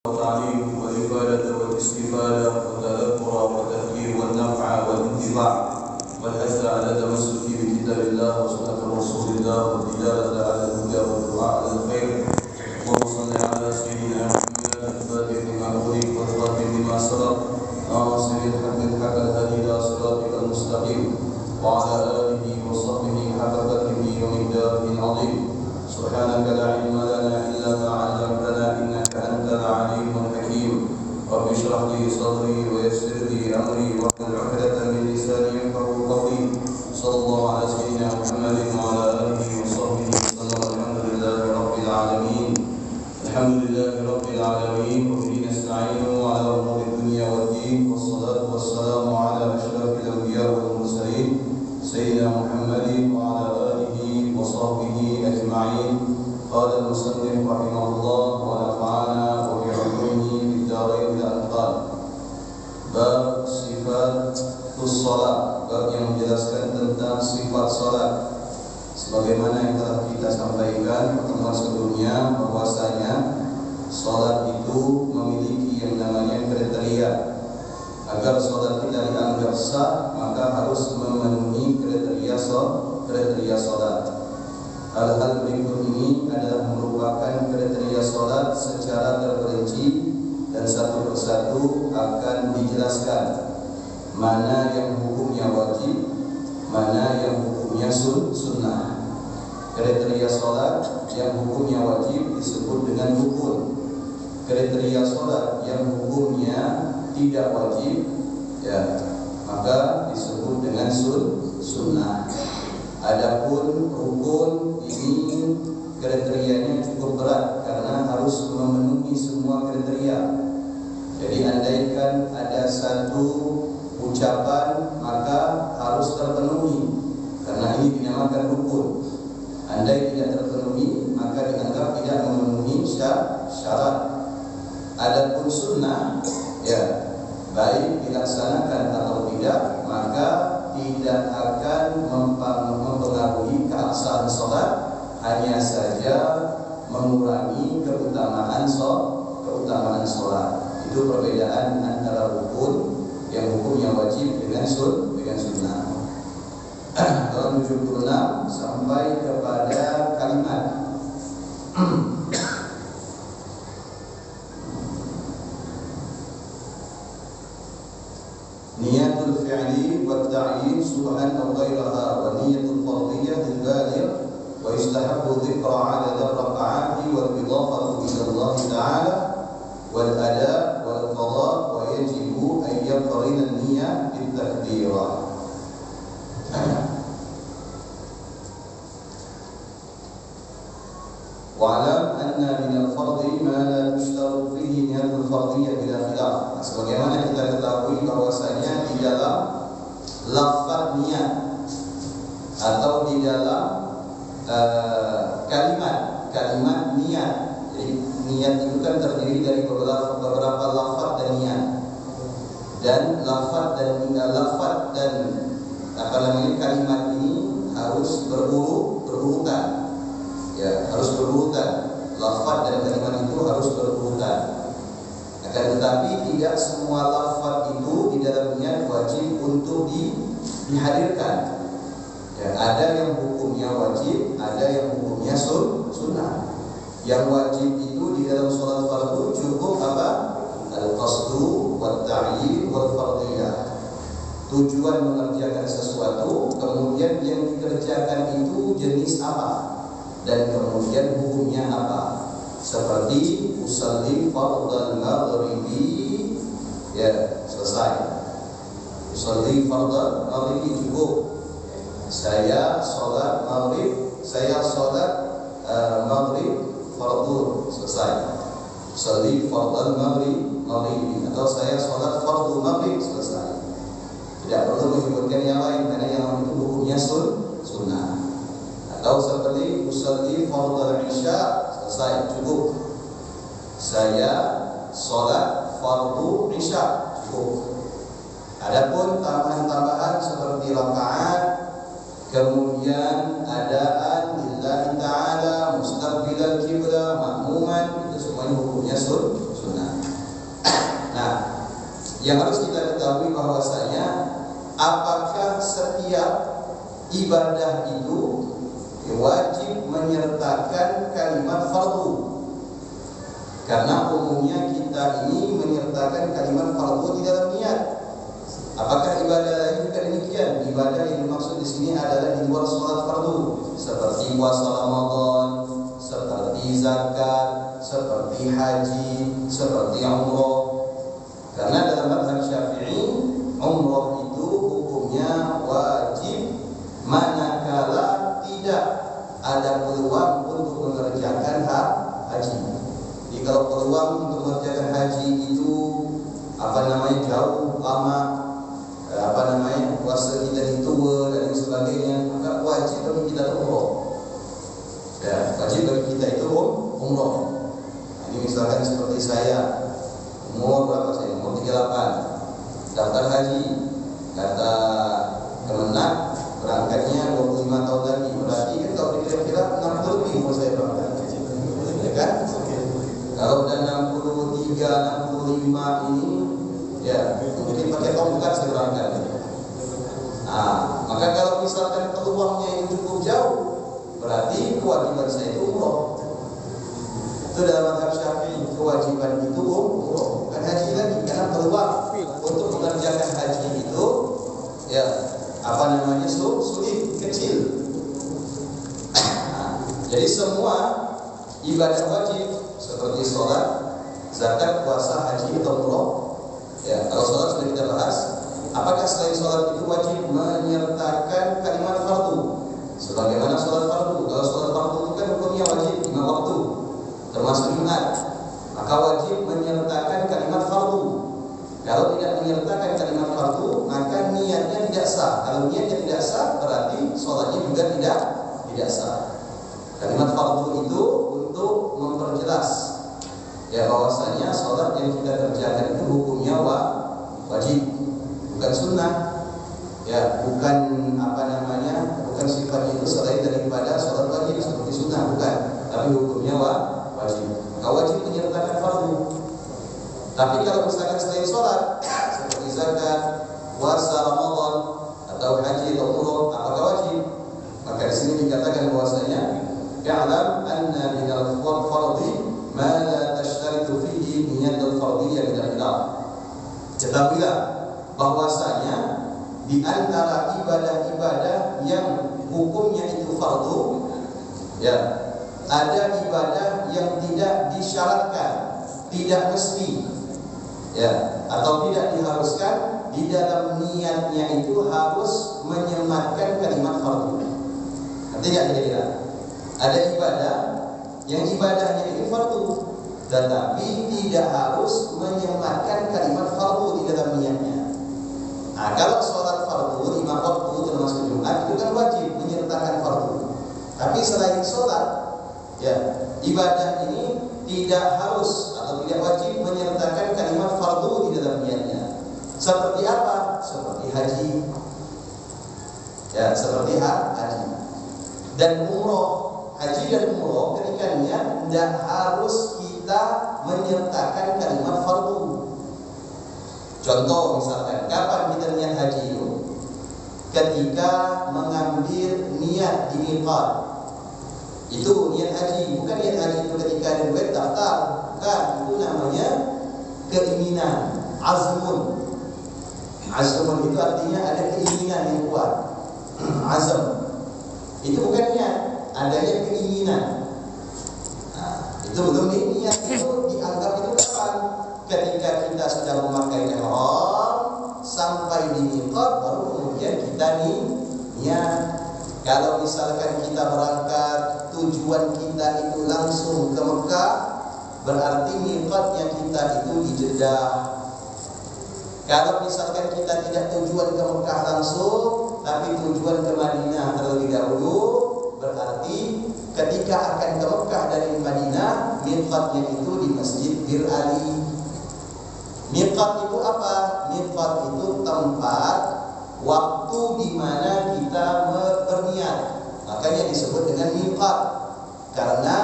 والتعليم والإفادة والاستفادة والتذكر والتذكير والنفع والانتفاع والحث على التمسك بكتاب الله وسنة رسول الله والدلالة على الهدى والدعاء على الخير. اللهم صل على سيدنا محمد الفاتح لما أغلق والخاتم لما سبق ناصر الحق بالحق الهادي إلى صراطك المستقيم وعلى آله وصحبه حق قدره ومقداره العظيم. سبحانك لا علم لنا إلا ما علمتنا إنك أنت العليم الحكيم. رب اشرح لي صدري ويسر لي أمري واحلل عقدة من لساني يفقهوا قولي. صلى الله على سيدنا محمد وعلى آله وصحبه وسلم. الحمد لله رب العالمين. الحمد لله رب العالمين وبه نستعين على أمور الدنيا والدين والصلاة والسلام على أشرف الأنبياء والمرسلين سيدنا محمد وعلى آله وصحبه أجمعين. قال المصنف رحمه الله ونفعنا وبعلومه في الدارين الأنقال. Bab sifatus salat, bab yang menjelaskan tentang sifat salat. Sebagaimana yang telah kita sampaikan pertemuan sebelumnya, bahwasanya salat itu memiliki yang namanya kriteria. Agar salat kita dianggap sah, maka harus memenuhi kriteria salat. Hal-hal berikut ini adalah merupakan kriteria salat secara terperinci dan satu persatu akan dijelaskan mana yang hukumnya wajib, mana yang hukumnya sunnah. Kriteria salat yang hukumnya wajib disebut dengan rukun. Kriteria salat yang hukumnya tidak wajib, ya, maka disebut dengan sunnah. Adapun rukun ini kriterianya cukup berat karena harus memenuhi semua kriteria. Jadi andaikan ada satu ucapan maka harus terpenuhi, karena ini dinamakan rukun. Andai tidak terpenuhi maka dianggap tidak memenuhi syarat. Adapun sunnah, ya, baik dilaksanakan atau tidak, maka tidak akan mempengaruhi keabsahan salat, hanya saja mengurangi keutamaan salat. Itu perbedaan antara rukun yang hukumnya wajib dengan sunnah. Tahun 76 sampai kepada kalimat niyatul fi'li wa ta'yin subhan aw ghairaha wa niyatul fardhiyyah lil baligh wa yustahabbu dhikra 'adad ar-rak'ati wal idafatu ila Allah ta'ala wal ada wal qada wa yajibu an yaqrina an-niyyah bit takbirah. Wa'lam anna min al-fardhi ma la tushtaru fihi niyatul fardhiyyah bila khilaf. Sebagaimana kita ketahui bahwasanya di dalam lafaz niat atau di dalam kalimat niat. Jadi niat itu kan terdiri dari beberapa lafaz dan niat. Dan lafaz dan kalimat ini harus berurutan. Ya, harus berurutan. Lafaz dan kalimat itu harus berurutan. Akan tetapi tidak semua lafaz itu di dalam niat wajib untuk dihadirkan. Ya, ada yang hukumnya wajib, ada yang hukumnya sunnah. Yang wajib itu di dalam salat fardu cukup apa? Al-qasdu wat ta'yin wal fardhiyah. Tujuan mengerjakan sesuatu, kemudian yang dikerjakan itu jenis apa? Dan kemudian hukumnya apa? Seperti usalli fardal maghribi, ya, selesai. Usalli fardal maghribi cukup. Saya sholat maghrib fardu, selesai. Usalli fardal maghribi atau saya sholat fardu maghrib, selesai. Tidak perlu menyebutkan yang lain karena yang lain itu hukumnya sunnah. Atau seperti usalli fardal isya, selesai, cukup. Saya sholat fardu isya, cukup. Adapun tambahan-tambahan seperti rakaat, kemudian adaan lillahi ta'ala, mustaqbilal qiblah, makmuman, itu semuanya hukumnya sunnah. Yang harus kita ketahui bahwasanya apakah setiap ibadah itu wajib menyertakan kalimat fardu. Karena umumnya kita ini menyertakan kalimat fardu di dalam niat. Apakah ibadah lain juga demikian? Ibadah yang dimaksud di sini adalah di luar sholat fardu, seperti puasa Ramadan, seperti zakat, seperti haji, seperti umroh. Karena dalam mazhab Syafi'i, umroh itu hukumnya wajib manakala tidak ada peluang untuk mengerjakan haji. Jadi kalau peluang untuk mengerjakan haji itu jauh, lama, puasa kita ditua dan sebagainya, maka wajib bagi kita umroh. Ya, wajib bagi kita itu umroh. Ini misalkan seperti saya, umur berapa saya? Umur 38, daftar haji, kata Kemenak berangkatnya 25 tahun lagi. Berarti kan kalau kira-kira 60 lebih umur saya berangkat, ya kan? Kalau udah 63, 65 ini, ya mungkin pakai tongkat saya berangkat. Maka kalau misalkan peluangnya yang cukup jauh, berarti kewajiban saya itu umroh. Itu dalam mazhab Syafi'i, kewajiban itu umroh, bukan haji lagi. Karena peluang untuk mengerjakan haji itu sulit, kecil. Jadi semua ibadah wajib seperti sholat, zakat, puasa, haji atau umroh. Ya, kalau sholat sudah kita bahas. Apakah selain sholat itu wajib menyertakan kalimat fardu? Sebagaimana sholat fardu. Kalau sholat fardu itu kan hukumnya wajib 5 waktu, termasuk Jumat. Maka wajib menyertakan kalimat fardu. Kalau tidak menyertakan kalimat fardu, maka niatnya tidak sah. Kalau niatnya tidak sah, berarti sholatnya juga tidak sah. Kalimat fardu itu untuk memperjelas bahwasanya sholat yang kita kerjakan itu hukumnya wajib, bukan sunnah. Bukan bukan sifatnya itu selain daripada sholat wajib seperti sunnah, bukan. Tapi hukumnya wajib. Maka wajib menyertakan fardu. Tapi kalau misalkan selain sholat seperti zakat, puasa Ramadan atau haji atau umroh, apakah wajib? Maka di sini dikatakan bahwasanya ya'lam anna minal fardhi ma la tashtaritu fihi niyatul fardiyyah bil khilaf. Ketahuilah bahwasanya di antara ibadah-ibadah yang hukumnya itu fardu, ada ibadah yang tidak disyaratkan, tidak mesti, atau tidak diharuskan di dalam niatnya itu harus menyematkan kalimat fardu. Nanti kira-kira ada ibadah yang ibadahnya itu fardu, tetapi tidak harus menyematkan kalimat fardu di dalam niatnya. Kalau sholat fardu 5 waktu termasuk Jumat itu kan wajib menyertakan fardu. Tapi selain sholat, ibadah ini tidak harus atau tidak wajib menyertakan kalimat fardu di dalam niatnya. Seperti apa? Seperti haji. Seperti haji. Dan umroh, haji dan umroh ketika niat tidak harus kita menyertakan kalimat fardu. Contoh misalkan, kapan kita niat haji itu? Ketika mengambil niat di miqat. Itu niat haji, bukan niat haji itu ketika ada duit daftar. Bukan, itu namanya keinginan, azmun. Azmun itu artinya ada keinginan yang kuat. Azam. Itu bukan niat, adanya keinginan. Itu belum niat, itu dianggap itu kapan? Ketika kita sudah memakai ihram sampai di miqat, baru kemudian kita niat. Kalau misalkan kita berangkat, tujuan kita itu langsung ke Mekah, berarti miqatnya kita itu di Jeddah. Kalau misalkan kita tidak tujuan ke Mekah langsung, tapi tujuan ke Madinah terlebih dahulu, berarti ketika akan ke Mekah dari Madinah, miqatnya itu di Masjid Bir Ali. Miqat itu apa? Miqat itu tempat, waktu di mana kita berniat. Makanya disebut dengan miqat. Karena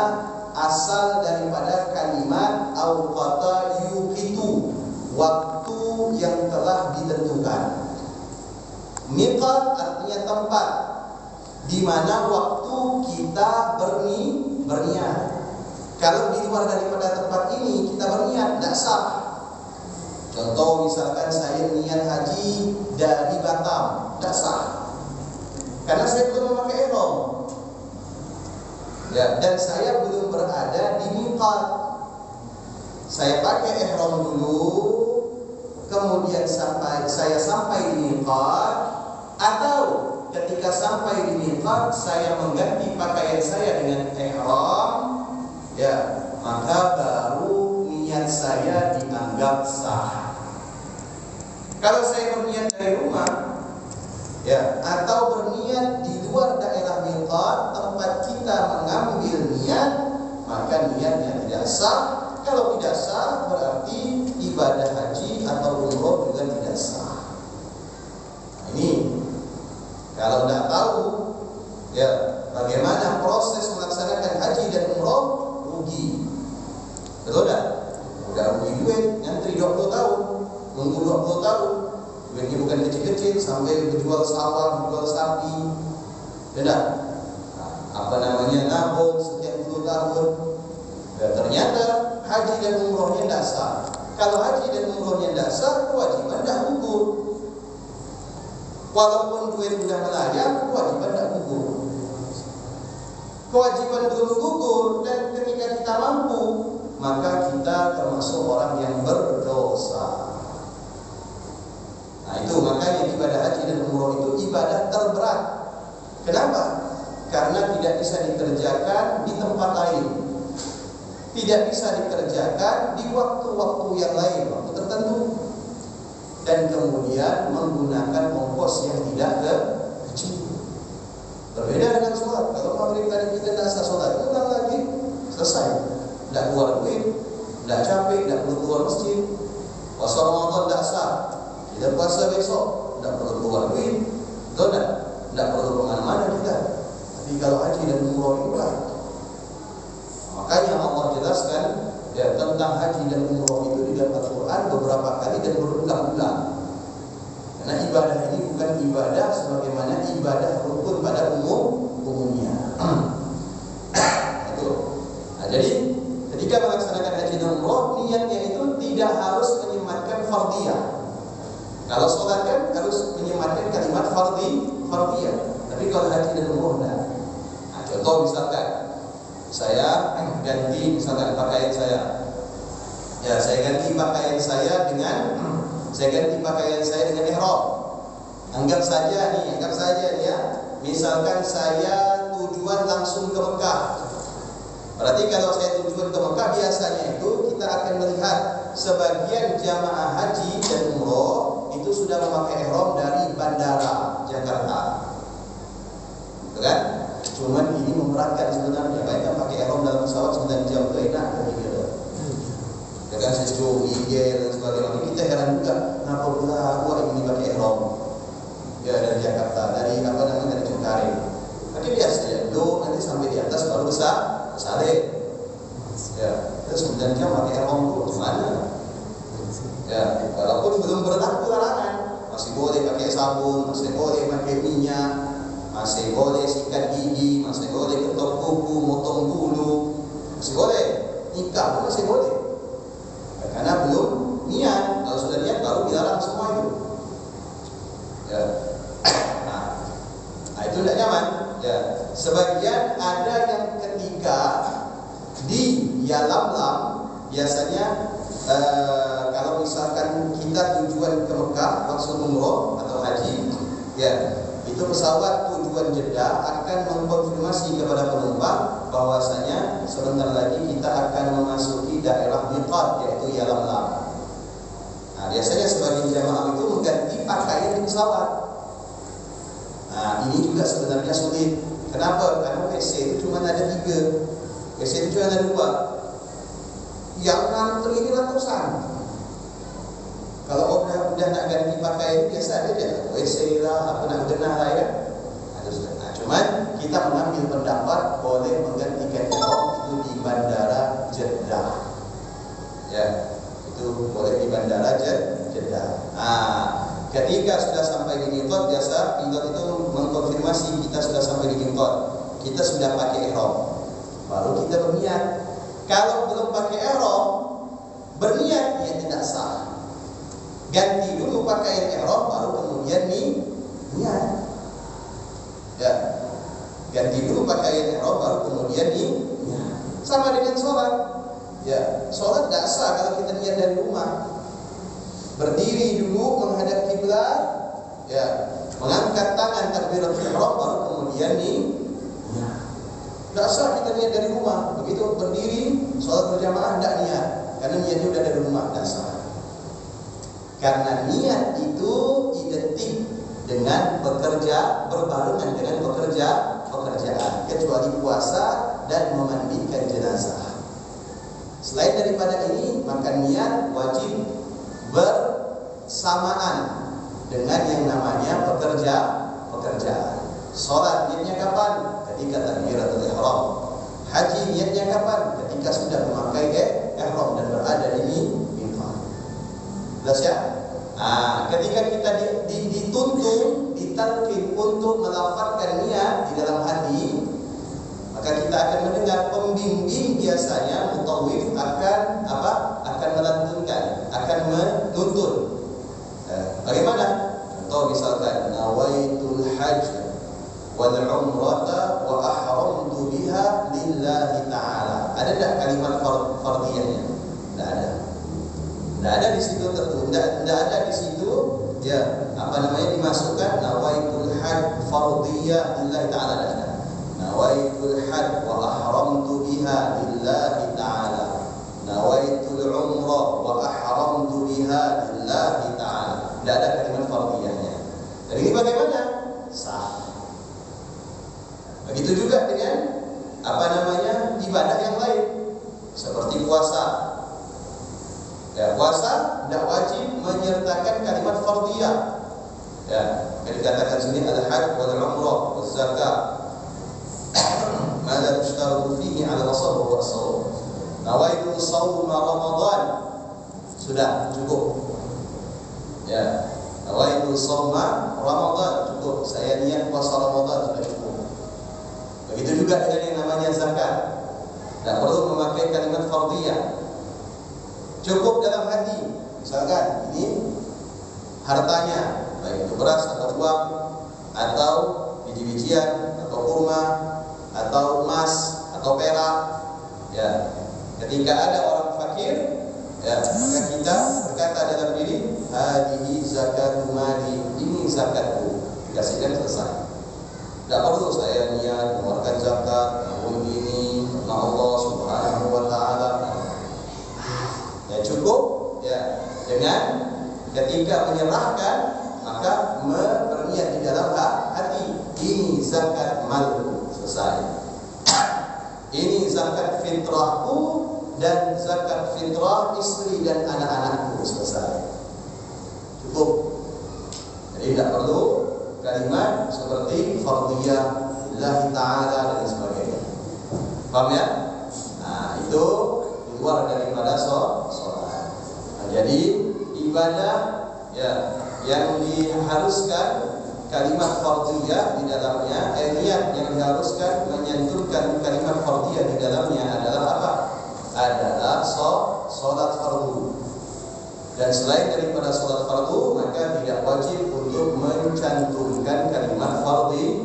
asal daripada kalimat auqata yuqitu, waktu yang telah ditentukan. Miqat artinya tempat di mana waktu kita berniat. Kalau di luar daripada tempat ini kita berniat, tidak sah. Contoh misalkan saya niat haji dari Batam, tidak sah, karena saya belum memakai ihram. Ya, dan saya belum berada di miqat. Saya pakai ihram dulu, kemudian saya sampai di miqat, atau ketika sampai di miqat saya mengganti pakaian saya dengan ihram, ya, maka baru niat saya dianggap sah. Kalau saya berniat dari rumah, ya, atau berniat di luar daerah miqat tempat kita mengambil niat, maka niatnya tidak sah. Kalau tidak sah, berarti ibadah haji atau umroh juga tidak sah. Nah, ini kalau tidak tahu, ya, bagaimana proses melaksanakan haji dan umroh, rugi. Betul tak? Udah rugi duit, ngantri 20 tahun, nunggu 20 tahun. Duitnya bukan kecil-kecil, sampai berjual sawah, berjual sapi. Tidak? Nah, nabung sekian puluh tahun. Ya, ternyata haji dan umrohnya tidak sah. Kalau haji dan umrohnya tidak sah, kewajiban tidak gugur. Walaupun duit sudah melayang, kewajiban tidak gugur. Kewajiban belum gugur, dan ketika kita mampu, maka kita termasuk orang yang berdosa. Nah, itu makanya ibadah haji dan umroh itu ibadah terberat. Kenapa? Karena tidak bisa dikerjakan di tempat lain, tidak bisa dikerjakan di waktu-waktu yang lain, waktu tertentu, dan kemudian menggunakan ongkos yang tidak kecil. Berbeda dengan sholat. Kalau maghrib tadi kita tidak sah sholat, ulang lagi, selesai. Tidak keluar duit, tidak capek, tidak perlu keluar masjid. Puasa Ramadan tidak sah, kita puasa besok, tidak perlu keluar duit, tidak perlu kemana-mana kita. Tapi kalau haji dan umroh itu lah. Makanya Allah jelaskan, ya, tentang haji dan umroh itu di dalam Al-Quran beberapa kali dan berulang-ulang. Karena ibadah ini bukan ibadah sebagaimana ibadah rukun pada umumnya. Itu. Nah, jadi ketika melaksanakan haji dan umroh, niatnya itu tidak harus menyematkan fardhiyah. Kalau sholat kan harus menyematkan kalimat fardhiyah. Tapi kalau haji dan umroh tidak. Nah, contoh misalkan saya ganti misalkan pakaian saya. Ya, saya ganti pakaian saya dengan ihram. Anggap saja nih ya. Misalkan saya tujuan langsung ke Mekah. Berarti kalau saya tujuan ke Mekah, biasanya itu kita akan melihat sebagian jamaah haji dan umroh itu sudah memakai ihram dari bandara Jakarta. Betul kan? Cuman ini memberatkan sebenarnya. Baiknya pakai ihram dalam pesawat 9 jam itu enak gitu. Dengan sesuatu igel dan sebagainya. Kita heran juga, kenapa pula gua ini pakai ihram? Ya, dari Jakarta, dari Cengkareng. Tapi biasa ya, nanti sampai di atas baru saleh. Ya, terus 9 jam pakai ihram itu gimana? Ya, walaupun belum berlaku larangan, masih boleh pakai sabun, masih boleh pakai minyak, masih boleh sikat gigi, masih boleh ketok kuku, motong bulu, masih boleh. Nikah pun masih boleh. Karena belum niat. Kalau sudah niat baru dilarang semua itu. Ya. Nah, itu tidak nyaman. Ya. Sebagian ada yang ketika di Yalamlam, biasanya kalau misalkan kita tujuan ke Mekah langsung umroh atau haji, ya, itu pesawat tujuan Jeddah akan mengkonfirmasi kepada penumpang bahwasanya sebentar lagi kita akan memasuki daerah miqat, yaitu Yalamlam. Nah, biasanya sebagian jamaah itu mengganti pakaian di pesawat. Nah, ini juga sebenarnya sulit. Kenapa? Karena WC itu cuma ada 3, WC itu cuma ada 2. Yang ngantri ini ratusan. Kalau udah nak ganti pakaian biasa aja, WC lah, apa nak genah lah ya. Nah, cuman kita mengambil pendapat boleh menggantikan ihram itu di bandara Jeddah. Ya, itu Itu boleh di bandara Jeddah. Ketika sudah sampai di miqat, biasa pilot itu mengkonfirmasi kita sudah sampai di miqat, kita sudah pakai ihram, baru kita berniat. Kalau belum pakai ihram, berniat ya tidak sah. Ganti dulu pakaian ihram, baru kemudian niat. Ya, ganti dulu pakaian ihram, baru kemudian niat. Sama dengan sholat. Ya, sholat tidak sah kalau kita niat dari rumah. Berdiri dulu menghadap kiblat, ya, mengangkat tangan takbiratul ihram, baru kemudian tidak sah kita niat dari rumah. Begitu berdiri sholat berjamaah tidak niat, karena niatnya sudah dari rumah, tidak sah. Karena niat itu identik dengan bekerja, berbarengan dengan pekerjaan, kecuali puasa dan memandikan jenazah. Selain daripada ini, maka niat wajib bersamaan dengan yang namanya pekerjaan. Sholat niatnya kapan? Ketika takbiratul ihram. Haji niatnya kapan? Ketika sudah memakai ihram dan berada di miqat. Jelas ya? Ketika kita dituntun, ditalqin untuk melafazkan niat di dalam hati, maka kita akan mendengar pembimbing biasanya mutawif akan melantunkan, akan menuntun. Bagaimana? Contoh misalkan nawaitul hajj wal umrata wa ahramtu biha lillahi ta'ala. Ada tak kalimat fardhiyahnya? Tidak ada. Tidak ada di situ tertulis. Tidak ada di situ. Ya, dimasukkan nawaitul hajj fardhiyah lillahi ta'ala. Tidak ada. Nawaitul hajj wa ahramtu biha lillahi ta'ala. Nawaitul umrah wa ahramtu biha lillahi ta'ala. Tidak ada kalimat fardhiyahnya. Jadi ini bagaimana? Sah. Begitu juga dengan ibadah yang lain seperti puasa. Ya, puasa tidak wajib menyertakan kalimat fardhiyah. Ya, dikatakan sini al-hajj wal umrah wal zakat. Mada tushtaru fihi 'ala al-asl wa as-sawm. Nawaitu shaum Ramadan. Sudah cukup. Ya, nawaitu shaum Ramadan cukup. Saya niat puasa Ramadan sudah cukup. Begitu juga dengan yang namanya zakat. Tidak perlu memakai kalimat fardhiyah. Cukup dalam hati. Misalkan ini hartanya, baik itu beras atau uang, atau biji-bijian, atau kurma, atau emas, atau perak. Ya, ketika ada orang fakir, ya, maka kita berkata dalam diri, hadihi zakatu mali, ini zakatku. Dikasihkan selesai. Tidak perlu saya niat mengeluarkan zakat tahun ini karena Allah Subhanahu wa taala. Ya cukup ya dengan ketika menyerahkan maka berniat di dalam hati, ini zakat malku, selesai. Ini zakat fitrahku dan zakat fitrah istri dan anak-anakku, selesai. Cukup. Jadi tidak perlu kalimat seperti fardhiyah lillahi ta'ala dan sebagainya. Paham ya? Itu di luar daripada sholat. Jadi ibadah ya yang diharuskan kalimat fardhiyah di dalamnya, niat yang diharuskan menyentuhkan kalimat fardhiyah di dalamnya adalah apa? Adalah sholat fardu. Dan selain daripada sholat fardu, maka tidak wajib untuk mencantumkan kalimat fardhiyah.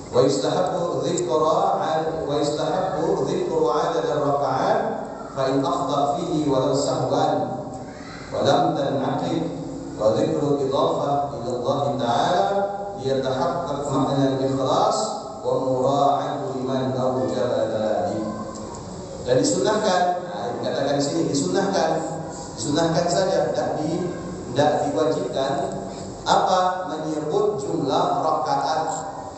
Wa yustahabbu dhikru 'adad ar-raka'at fa in akhta fihi walau sahwan wa lam tan'aqid wa dhikru idafah ila Allah ta'ala liyatahaqqaq ma'na al-ikhlas wa mura'atu liman awjaba dhalik. Dan disunahkan, dikatakan di sini disunahkan saja, tidak diwajibkan menyebut jumlah rakaat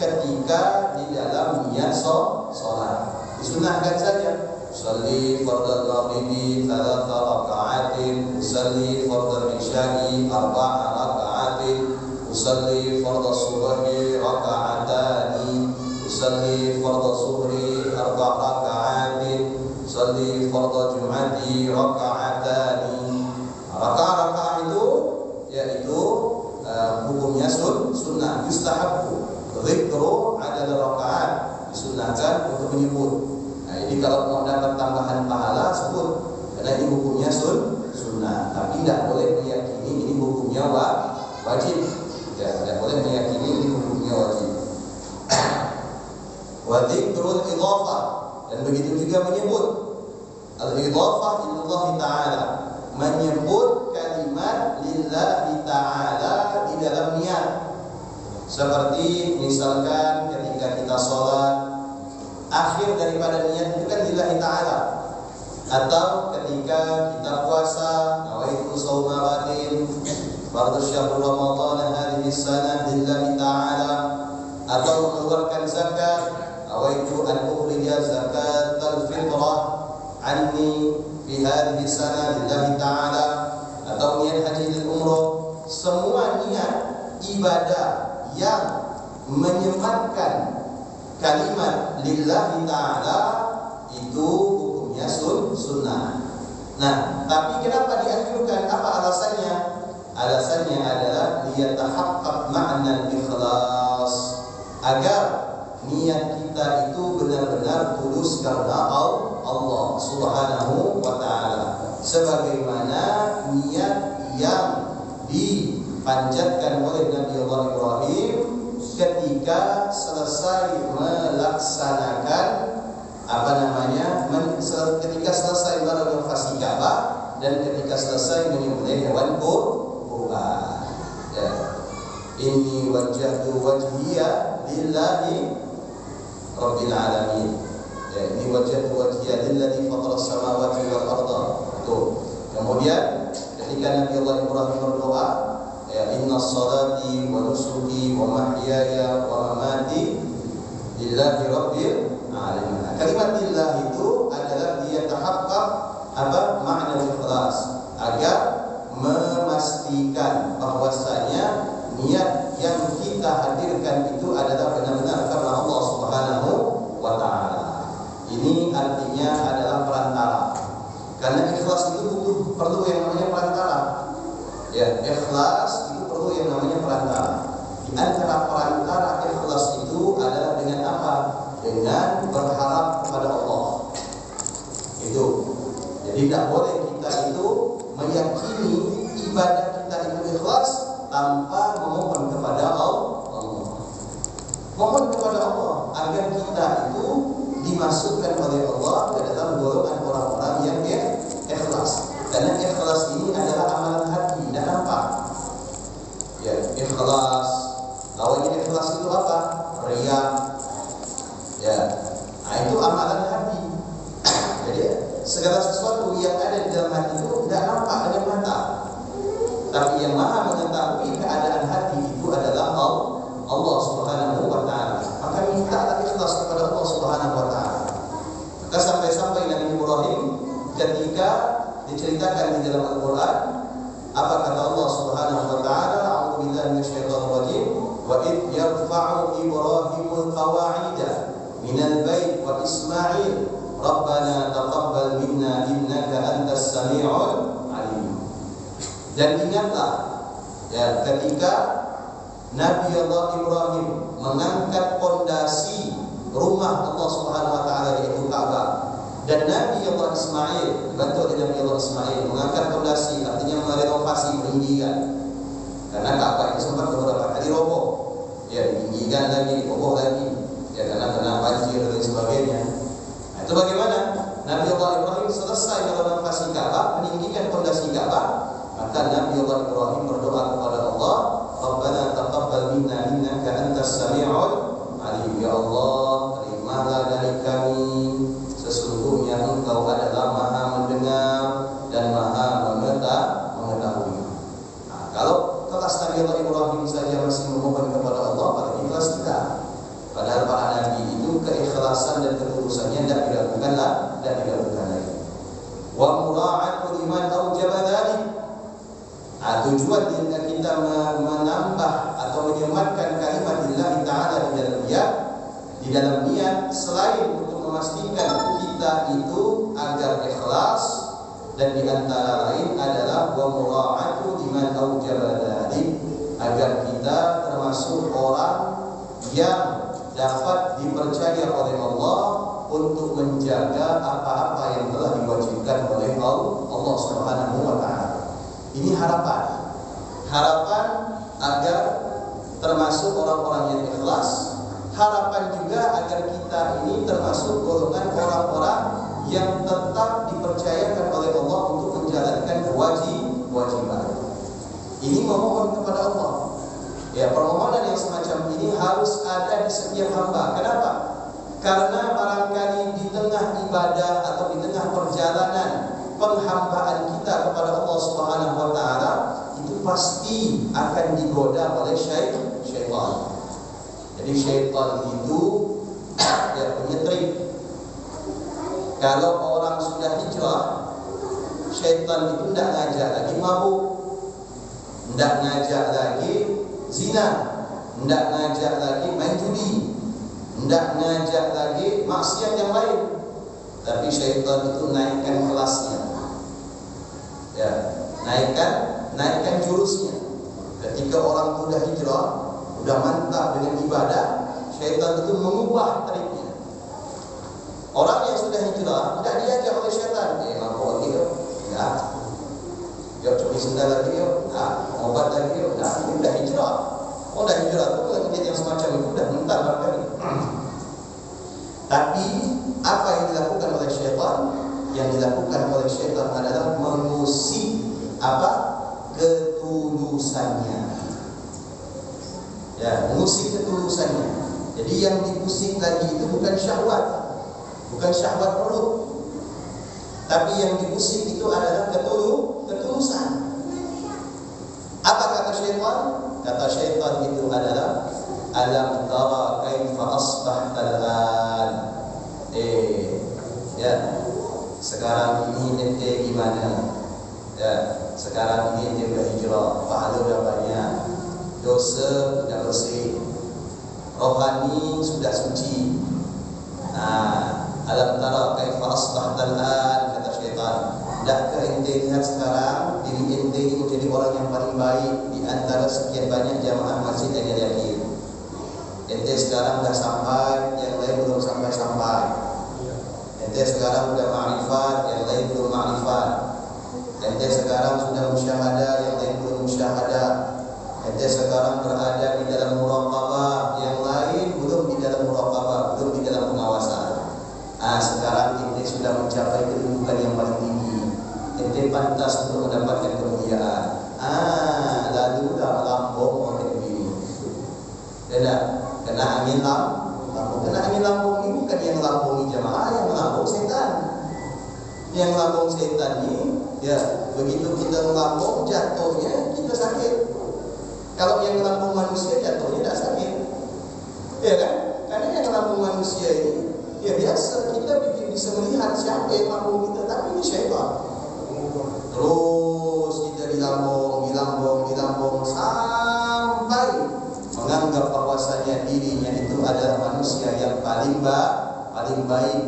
ketika di dalam niat sholat. Disunahkan saja. Usalli fardal maghribi 3 raka'atin, usalli fardal isya'i 4 raka'atin, usalli fardal subhi raka'atani, usalli fardal zuhri 4 raka'atin, usalli fardal jum'ati haji raka'atani. Raka'ah itu yaitu hukumnya sunnah, yustahabbu. Dzikru adad rakaat, disunnahkan untuk menyebut. Nah, ini kalau mau dapat tambahan pahala sebut, karena ini hukumnya sunnah. Tapi tidak boleh meyakini ini hukumnya wajib. Ya, tidak boleh meyakini ini hukumnya wajib. Wa dzikrul idhafah, dan begitu juga menyebut al-idhafah ilallah ta'ala, menyebut kalimat lillahi ta'ala di dalam niat. Seperti misalkan ketika kita sholat, akhir daripada niat itu kan lillahi ta'ala. Atau ketika kita puasa, nawaitu shauma ghadin fardhu syahr ramadan hadhihi sanah lillahi ta'ala. Atau mengeluarkan zakat, nawaitu an ukhrija zakatal fitrah anni fi hadhihi sanah lillahi ta'ala. Atau niat haji dan umrah. Semua niat ibadah yang menyematkan kalimat lillahi ta'ala itu hukumnya sunnah. Nah, tapi kenapa dianjurkan? Apa alasannya? Alasannya adalah liyatahaqqaq ma'na ikhlas, agar niat kita itu benar-benar tulus karena Allah Subhanahu wa ta'ala, sebagaimana niat yang dipanjatkan oleh Nabi Allah Ibrahim ketika selesai melaksanakan ketika selesai merenovasi Ka'bah dan ketika selesai menyembelih hewan kurban. Ya. Inni wajjahtu wajhiya lillahi rabbil alamin. Ya, inni wajjahtu wajhiya lillazi fatara samawati wal arda. Tuh. Kemudian ketika Nabi Allah Ibrahim berdoa, ya, inna salati wa nusuki wa mahyaya wa mamati lillahi rabbil alamin. Kalimat lillah itu adalah dia tahaqqaq makna ikhlas, agar memastikan bahwasanya niat yang kita hadirkan itu adalah benar-benar karena Allah Subhanahu wa ta'ala. Ini artinya adalah perantara. Karena ikhlas itu perlu yang namanya perantara. Ya, ikhlas itu perlu yang namanya perantara. Di antara perantara ikhlas itu adalah dengan apa? Dengan berharap kepada Allah. Itu. Jadi tidak boleh kita itu meyakini ibadah kita itu ikhlas tanpa memohon kepada Allah. Mohon kepada Allah agar kita itu dimasukkan oleh Allah ke dalam golongan orang-orang yang ikhlas. Karena ikhlas ini adalah amalan hati dan nampak. Ya, ikhlas. Awalnya ikhlas itu apa? Riya. Ya, nah itu amalan hati. Jadi segala sesuatu yang ada di dalam hati itu tidak nampak dengan mata, tapi yang maha mengetahui keadaan hati itu adalah Allah Subhanahu wa ta'ala. Maka minta ikhlas kepada Allah Subhanahu wa ta'ala. Maka sampai-sampai Nabi Ibrahim ketika diceritakan di dalam Al-Quran, apa kata Allah Subhanahu wa ta'ala? A'udzu billahi minasyaitonir rajim. Wa id yarfa'u Ibrahimul qawa'ida minal bait wa Ismail Rabbana taqabbal minna innaka antas sami'ul alim. Dan ingatlah ya, ketika Nabi Allah Ibrahim mengangkat pondasi rumah Allah Subhanahu wa ta'ala yaitu Ka'bah, dan Nabi Allah Ismail dibantu oleh Nabi Allah Ismail mengangkat pondasi, artinya merenovasi, meninggikan. Karena Ka'bah itu sempat beberapa kali roboh, ya ditinggikan lagi, roboh lagi, ya karena kena banjir dan sebagainya. Nah, itu bagaimana? Nabi Allah Ibrahim selesai merenovasi Ka'bah, meninggikan pondasi Ka'bah, maka Nabi Allah Ibrahim berdoa kepada Allah, Rabbana taqabbal minna innaka antas sami'ul alim. Ya Allah, terimalah dari kami, sesungguhnya Engkau adalah Maha mendengar dan Maha mengetahui. Nah, kalau kelas Nabi Allah Ibrahim saja masih memohon kepada Allah, pada kelas kita. Padahal para nabi itu keikhlasan dan ketulusannya tidak diragukan lagi. Wa mura'atu liman aujaba dzalik. Tujuan kita menambah atau menyematkan kalimat lillahi ta'ala di dalam niat selain untuk memastikan kita itu agar ikhlas, dan di antara lain adalah wa mura'atu liman aujaba dzalik, agar kita termasuk orang yang dapat dipercaya oleh Allah untuk menjaga apa-apa yang telah diwajibkan oleh Allah Subhanahu wa taala. Ini harapan agar termasuk orang-orang yang ikhlas, harapan juga agar kita ini termasuk golongan orang-orang yang tetap dipercayakan oleh Allah untuk menjalankan kewajiban. Ini memohon kepada Allah. Ya, permohonan yang semacam ini harus ada di setiap hamba. Kenapa? Karena barangkali di tengah ibadah atau di tengah perjalanan penghambaan kita kepada Allah Subhanahu wa taala itu pasti akan digoda oleh syaitan. Jadi syaitan itu ya punya trik. Kalau orang sudah hijrah, syaitan itu tidak ngajak lagi mabuk, tidak ngajak lagi zina, tidak ngajak lagi main judi, tidak ngajak lagi maksiat yang lain. Tapi syaitan itu naikkan kelasnya, ya, naikkan jurusnya. Ketika orang sudah hijrah, sudah mantap dengan ibadah, syaitan itu mengubah triknya. Orang yang sudah hijrah tidak diajak oleh syaitan, mabuk lagi yuk, yuk curi sendal lagi yuk, obat lagi yuk, ini udah hijrah. Udah hijrah itu lagi yang semacam itu udah mentar barangkali. Tapi apa yang dilakukan oleh syaitan? Yang dilakukan oleh syaitan adalah mengusik ketulusannya. Ya, mengusik ketulusannya. Jadi yang diusik lagi itu bukan syahwat perut, tapi yang diusik itu adalah ketulusan. Apa kata syaitan? Kata syaitan itu adalah alam tara kaifa asbahta al-an. Ya, sekarang ini ente gimana? Ya, sekarang ini ente udah hijrah, pahala udah banyak, dosa sudah bersih, rohani sudah suci. Alam tara kaifa asbahta al-an, kata syaitan. Tidakkah ente lihat sekarang diri ente ini menjadi orang yang paling baik di antara sekian banyak jamaah masjid yang yakin? Ente sekarang sudah sampai, yang lain belum sampai. Ente sekarang sudah ma'rifat, yang lain belum ma'rifat. Ente sekarang sudah musyahadah, yang lain belum musyahadah. Ente sekarang berada di dalam muraqabah, yang lain belum di dalam muraqabah, belum di dalam pengawasan. Sekarang ente sudah mencapai kedudukan yang paling tinggi. Ente pantas untuk mendapatkan kemuliaan. Lalu dah lambung oleh ini. Tidak, kena angin lambung. Kena angin lambung ini bukan yang lambungi jamaah, yang lambung setan. Yang lambung setan ini, ya begitu kita melambung jatuhnya kita sakit. Kalau yang lambung manusia jatuhnya tidak sakit, ya kan? Karena yang lambung manusia ini, ya biasa kita bisa melihat siapa yang lambung kita, tapi ini syaitan. Terus kita dilambung sampai menganggap bahwasanya dirinya itu adalah manusia yang paling baik,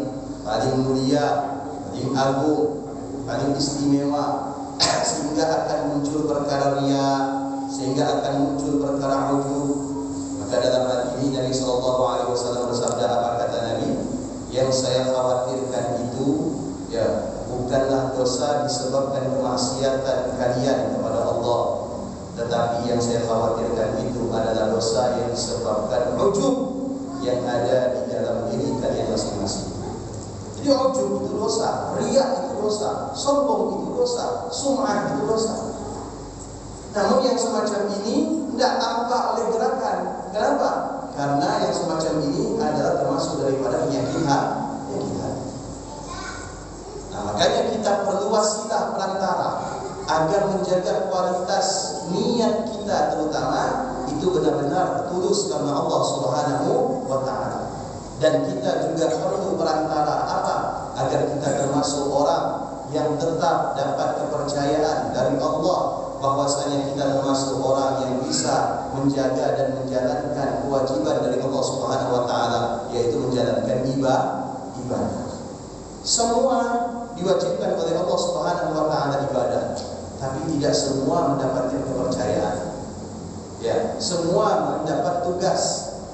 paling mulia, paling agung, paling istimewa, sehingga akan muncul perkara riya, sehingga akan muncul perkara ujub. Maka dalam hal ini Nabi SAW bersabda, apa kata Nabi? Yang saya khawatirkan itu ya bukanlah dosa disebabkan kemaksiatan kalian kepada Allah, tetapi yang saya khawatirkan itu adalah dosa yang disebabkan ujub yang ada di dalam diri kalian masing-masing. Jadi ujub itu dosa, riya itu dosa, sombong itu dosa, sum'ah itu dosa. Namun yang semacam ini tidak tampak oleh gerakan. Kenapa? Karena yang semacam ini adalah termasuk daripada penyakit hati. Makanya kita perlu wasilah perantara agar menjaga kualitas niat kita, terutama itu benar-benar tulus karena Allah Subhanahu wa taala. Dan kita juga perlu perantara agar kita termasuk orang yang tetap dapat kepercayaan dari Allah, bahwasanya kita termasuk orang yang bisa menjaga dan menjalankan kewajiban dari Allah Subhanahu wa taala, yaitu menjalankan ibadah. Semua diwajibkan oleh Allah Subhanahu wa taala ibadah, tapi tidak semua mendapatkan kepercayaan. Ya, semua mendapat tugas,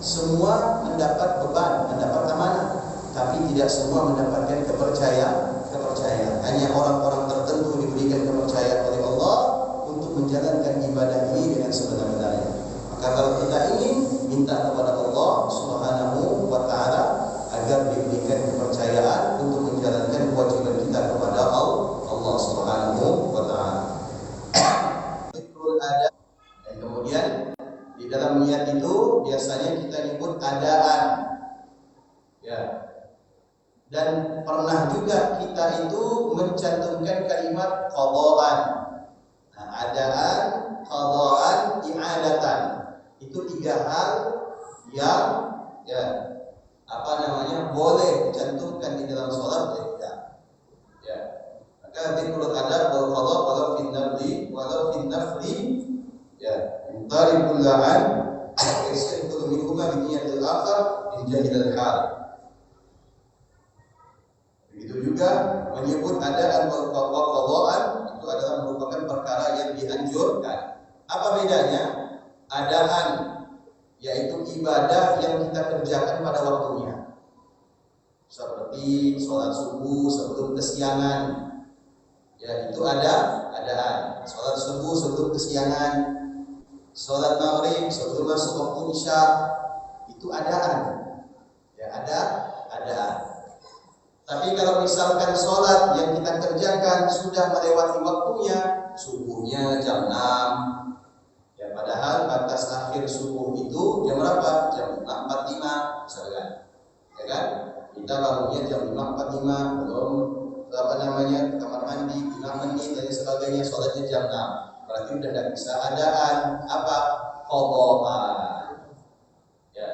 semua mendapat beban, mendapat amanah, tapi tidak semua mendapatkan kepercayaan. Hanya orang-orang tertentu diberikan kepercayaan oleh Allah untuk menjalankan ibadah ini dengan sebenar-benarnya. Maka kalau kita ingin minta kepada Allah Subhanahu wa taala agar diberikan kepercayaan untuk menjalankan kewajiban kita kepada Allah Subhanahu wa taala. Ada dan kemudian di dalam niat itu biasanya kita nyebut adaan. Ya. Dan pernah juga kita itu mencantumkan kalimat qadaan. Nah, adaan, qadaan, i'adatan. Itu tiga hal yang boleh dicantumkan di dalam salat tidak. Ya. Maka zikrul adab wal qada walau fi nafli ya, tarikul la'an yasqulu minhuma bi niyatil akhar in jahilal hal. Begitu juga menyebut adaan wal qadaan itu adalah merupakan perkara yang dianjurkan. Apa bedanya? Adaan yaitu ibadah yang kita kerjakan pada waktunya. Seperti sholat subuh sebelum kesiangan. Ya, itu adaan. Sholat subuh sebelum kesiangan. Sholat maghrib sebelum masuk waktu isya. Itu adaan. Ya, adaan. Tapi kalau misalkan sholat yang kita kerjakan sudah melewati waktunya, subuhnya jam 6, ya padahal batas akhir subuh itu jam berapa? Jam 5.45 misalkan, ya kan? Kita bangunnya jam 5.45, belum kamar mandi, 5 menit dan sebagainya, sholatnya jam 6. Berarti udah tidak bisa adaan apa? Qadaan. Ya,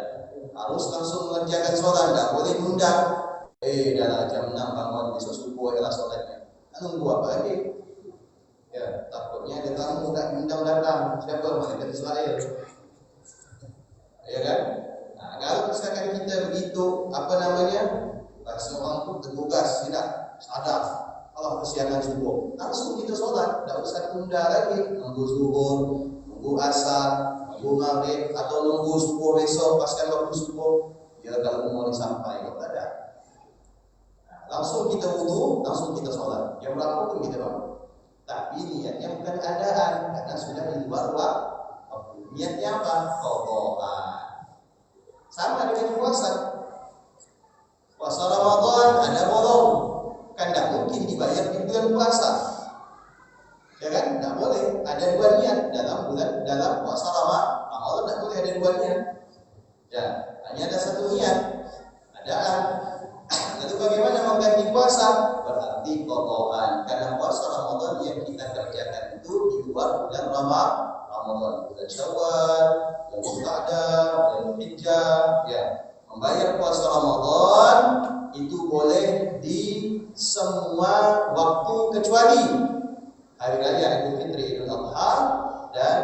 harus langsung mengerjakan sholat, tidak boleh nunda. Dalam jam 6 bangun besok subuh adalah sholatnya. Nunggu apa lagi? Ya, takutnya ada tamu tak diundang datang. Siapa? Malaikat Israel. Ya kan? Nah, kalau misalkan kita begitu, bahasa orang itu tergugas, tidak sadar. Allah kesiangan subuh, langsung kita sholat, tidak usah tunda lagi. Nunggu zuhur, nunggu asar, nunggu maghrib, atau nunggu subuh besok, paskan waktu subuh. Ya kalau mau sampai, kalau ada. Langsung kita wudu, langsung kita sholat. Jam berapa pun kita bangun. Tapi niatnya bukan adaan, karena sudah di luar waktu. Niatnya apa? Qadaan. Sama dengan puasa. Puasa Ramadan ada bolong, kan tidak mungkin dibayar di bulan puasa. Ya kan? Tidak boleh. Ada dua niat dalam puasa Ramadan tidak boleh ada dua niat. Ya, hanya ada satu niat. Adaan. Lalu bagaimana mengganti puasa? Berarti qadaan. Karena puasa Ramadan yang kita kerjakan itu di luar bulan Ramadan, bulan Syawal, bulan Dzulqa'dah, bulan Dzulhijjah. Ya, membayar puasa Ramadan itu boleh di semua waktu kecuali hari raya Idul Fitri, Idul Adha, dan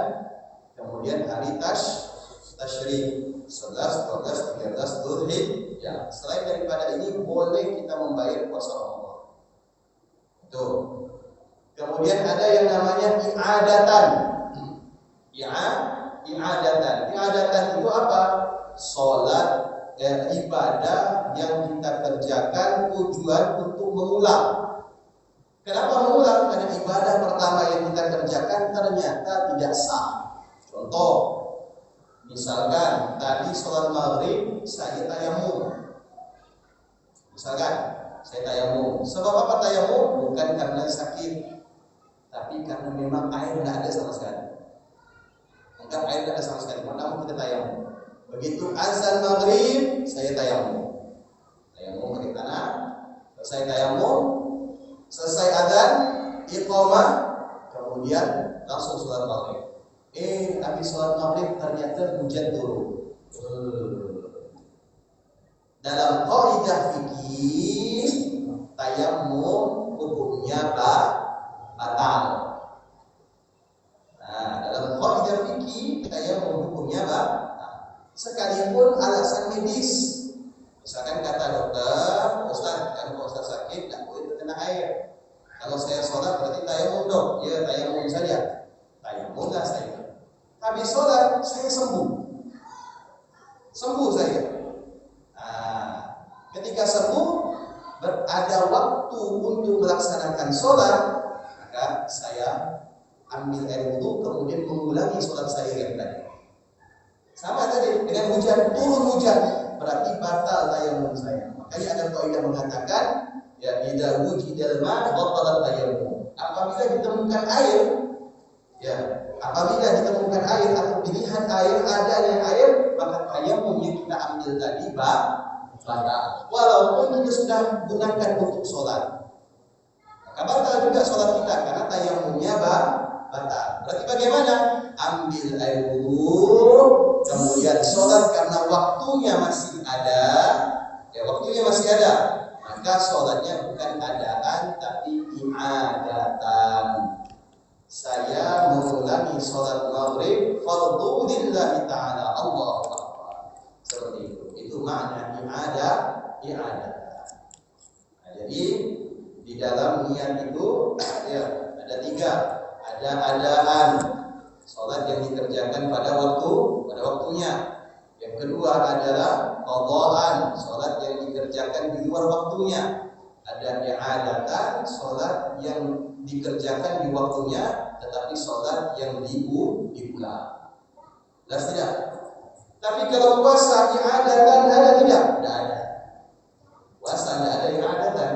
kemudian hari tasyrik 11, 12, 13 Dzulhijjah. Selain daripada ini boleh kita membayar puasa Ramadan. Tuh. Kemudian ada yang namanya i'adatan. I'adatan. I'adatan itu apa? Salat ibadah yang kita kerjakan tujuan untuk mengulang. Kenapa mengulang? Karena ibadah pertama yang kita kerjakan ternyata tidak sah. Contoh, misalkan tadi sholat maghrib saya tayamum. Misalkan saya tayamum. Sebab apa tayamum? Bukan karena sakit, tapi karena memang air tidak ada sama sekali. Anggap air tidak ada sama sekali, maka kita tayamum. Begitu azan maghrib, saya tayamum. Tayamum kaki kanan. Selesai tayamum, selesai azan, iqamah, kemudian langsung sholat maghrib. Tapi sholat maghrib ternyata hujan turun. Dalam qaidah fikih, tayamum hukumnya batal. Nah, dalam qaidah fikih, tayamum hukumnya batal. Sekalipun alasan medis. Misalkan kata dokter, Ustaz, kan Ustaz sakit, tidak boleh terkena air. sholat, maka saya ambil air wudhu kemudian mengulangi sholat saya yang tadi. Sama tadi dengan hujan, turun hujan, berarti batal tayamum saya. Makanya ada kaidah mengatakan, ya idza wujidal ma batalat tayamum. Apabila ditemukan air, ya apabila ditemukan air atau dilihat air, adanya air, maka tayamum yang kita ambil tadi batal. Walaupun kita sudah gunakan untuk sholat, maka batal juga sholat kita karena tayamumnya batal. Berarti bagaimana? Ambil air wudhu, kemudian sholat karena waktunya masih ada. Ya waktunya masih ada, maka sholatnya bukan adaan tapi i'adatan. Saya mengulangi sholat maghrib fardhu lillahi ta'ala, Allahu Akbar. Seperti itu. Itu makna i'adah. Nah, jadi di dalam niat itu ya ada tiga. Ada adaan, sholat yang dikerjakan pada waktunya. Yang kedua adalah qadaan, sholat yang dikerjakan di luar waktunya. Ada i'adatan, sholat yang dikerjakan di waktunya tetapi sholat yang diulang. Jelas tidak? Tapi kalau puasa i'adatan ada tidak? Tidak ada. Puasa tidak ada i'adatan.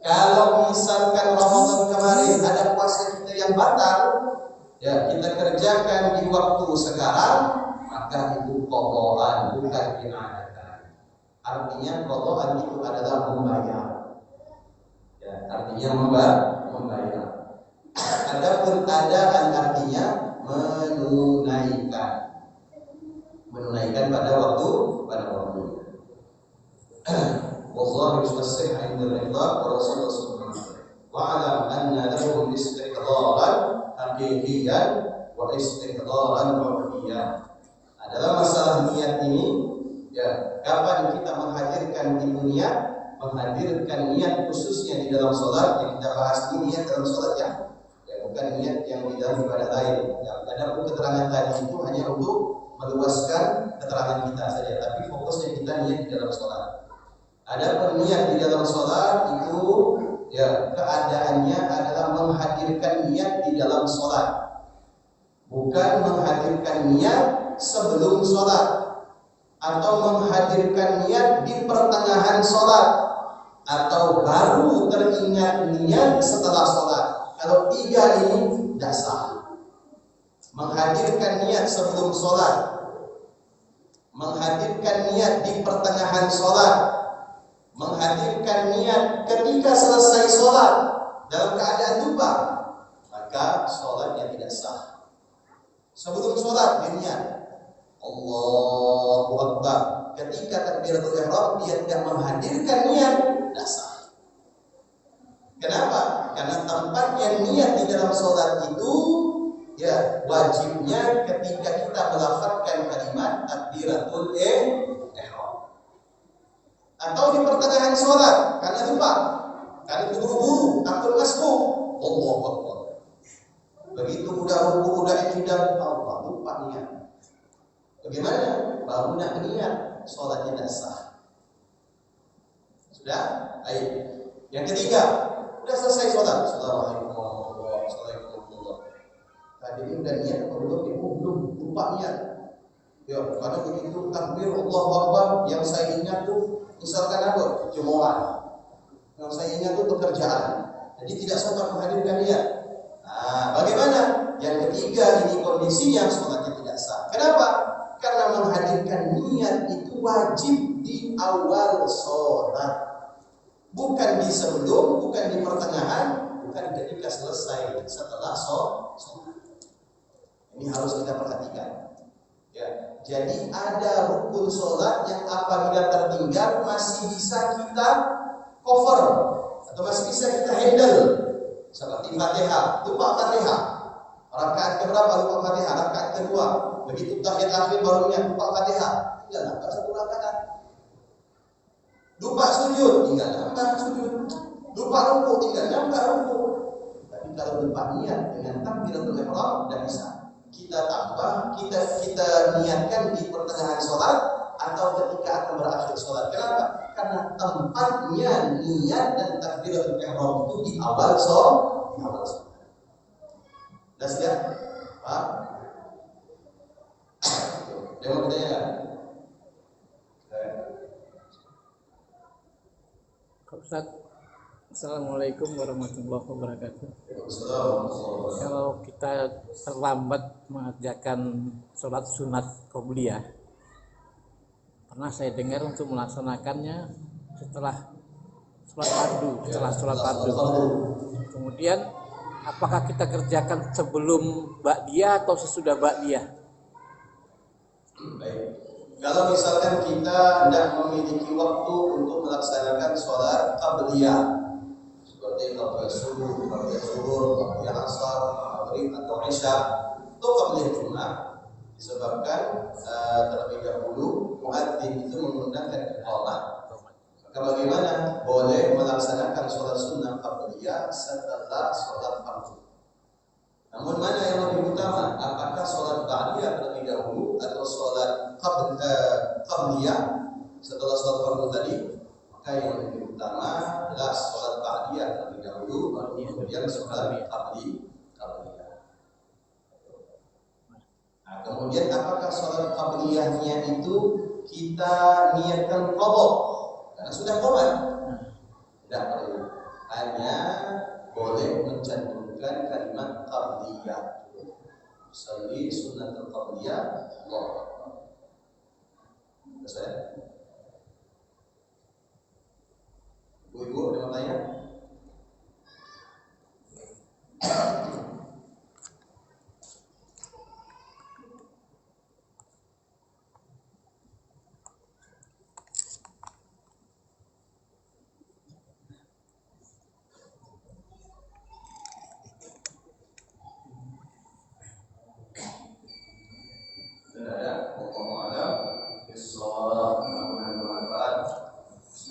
Kalau misalkan Ramadan kemarin ada puasa kita yang batal, ya kita kerjakan di waktu sekarang, maka itu qadaan, bukan i'adatan. Artinya qadaan itu adalah membayar. Ya, artinya membayar. Adapun adaan artinya menunaikan pada waktunya. Wallahu yustasih 'inda al-iqrar wa rasulullah sallallahu alaihi wasallam. Wa 'alam anna lahum istiqdaran haqiqiyan wa istiqdaran 'urfiyan. Adalah masalah niat ini, ya, kapan kita menghadirkan niat, menghadirkan niat khususnya di dalam sholat. Yang kita bahas ini niat dalam sholat ya bukan niat yang di dalam ibadah lain. Ya, adapun keterangan tadi itu hanya untuk meluaskan keterangan kita saja, tapi fokusnya kita niat di dalam sholat. Adapun niat di dalam sholat itu ya keadaannya adalah menghadirkan niat di dalam sholat, bukan menghadirkan niat sebelum sholat atau menghadirkan niat di pertengahan sholat atau baru teringat niat setelah sholat. Kalau tiga ini tidak sah. Menghadirkan niat sebelum sholat, menghadirkan niat di pertengahan sholat, menghadirkan niat ketika selesai sholat dalam keadaan lupa, maka sholatnya tidak sah. Sebelum sholat berniat Allahu Akbar, ketika takbiratul ihram dia tidak menghadirkan niat, tidak sah. Kenapa? Karena tempatnya niat di dalam sholat itu ya wajibnya ketika kita melafazkan kalimat takbiratul ihram. Atau di pertengahan sholat karena lupa, karena buru-buru, takut masuk, Allahu Akbar. Begitu udah ruku, udah i'tidal, Allah lupa niat. Bagaimana? Baru nak niat, sholat tidak sah. Sudah? Baik. Yang ketiga, udah selesai sholat. Assalamualaikum warahmatullahi wabarakatuh. Tadi ini udah niat atau belum lupa niat. Ya, karena begitu takbir Allahu Akbar, yang saya ingat tuh misalkan apa? Jemaah. Yang saya ingat tuh pekerjaan. Jadi tidak sempat menghadirkan niat. Nah, bagaimana? Yang ketiga ini kondisinya sholatnya tidak sah. Kenapa? Karena menghadirkan niat itu wajib di awal sholat. Bukan di sebelum, bukan di pertengahan, bukan ketika selesai, setelah sholat. Ini harus kita perhatikan. Ya, jadi ada rukun sholat yang apabila tertinggal masih bisa kita cover atau masih bisa kita handle. Seperti Fatihah, lupa Fatihah. Rakaat keberapa lupa Fatihah? Rakaat kedua. Begitu tahiyat akhir barunya lupa Fatihah. Tinggal nambah satu rakaat. Lupa sujud, tinggal nambah sujud. Lupa rukuk, tinggal nambah rukuk. Tapi kalau lupa niat dengan takbiratul ihram tidak bisa. Kita tambah, kita niatkan di pertengahan sholat atau ketika akan berakhir sholat. Kenapa? Karena tempatnya niat dan takbiratul ihram itu di awal sholat. Ustaz, Assalamualaikum warahmatullahi wabarakatuh. Assalamualaikum. Kalau kita terlambat mengerjakan sholat sunat qobliyah, pernah saya dengar untuk melaksanakannya setelah sholat fardu. Kemudian apakah kita kerjakan sebelum ba'diyah atau sesudah ba'diyah? Baik. Kalau misalkan kita tidak memiliki waktu untuk melaksanakan sholat qabliyah seperti qabliyah subuh, qabliyah zuhur, qabliyah asar, maghrib atau isya atau qabliyah jumat, disebabkan terlebih dahulu muadzin itu menggunakan iqamah, maka bagaimana? Boleh melaksanakan sholat sunnah qabliyah setelah sholat fardu. Namun mana yang lebih utama? Apakah sholat ba'diyah terlebih dahulu atau sholat qabliyah setelah sholat fardu tadi? Maka yang lebih utama adalah sholat ba'diyah terlebih dahulu, kemudian sholat qabliyah. Nah, kemudian apakah sholat qabliyahnya itu kita niatkan qadha karena sudah qomat? Tidak perlu. Hanya boleh mencantumkan kalimat qabliyah. Sholli sunnatul qabliyah. Allahu Akbar. Selesai? Ibu-ibu ada yang tanya?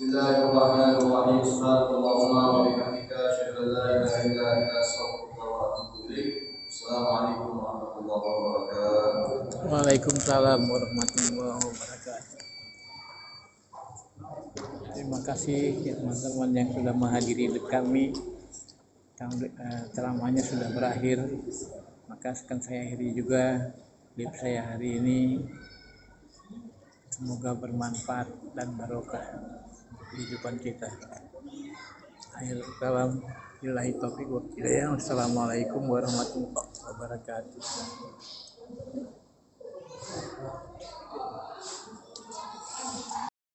Bismillahirrahmanirrahim. Subhanallahumma wa bihamdika asyhadu an la ilaha illa anta astaghfiruka wa atubu ilaik. Assalamualaikum warahmatullahi wabarakatuh. Waalaikumsalam warahmatullahi wabarakatuh. Terima kasih ya teman-teman yang sudah menghadiri kami. Ceramahnya sudah berakhir, maka akan saya akhiri juga live saya hari ini. Semoga bermanfaat dan barokah untuk kehidupan kita. Akhirul kalam, billahi taufiq wal hidayah. Wassalamualaikum warahmatullahi wabarakatuh.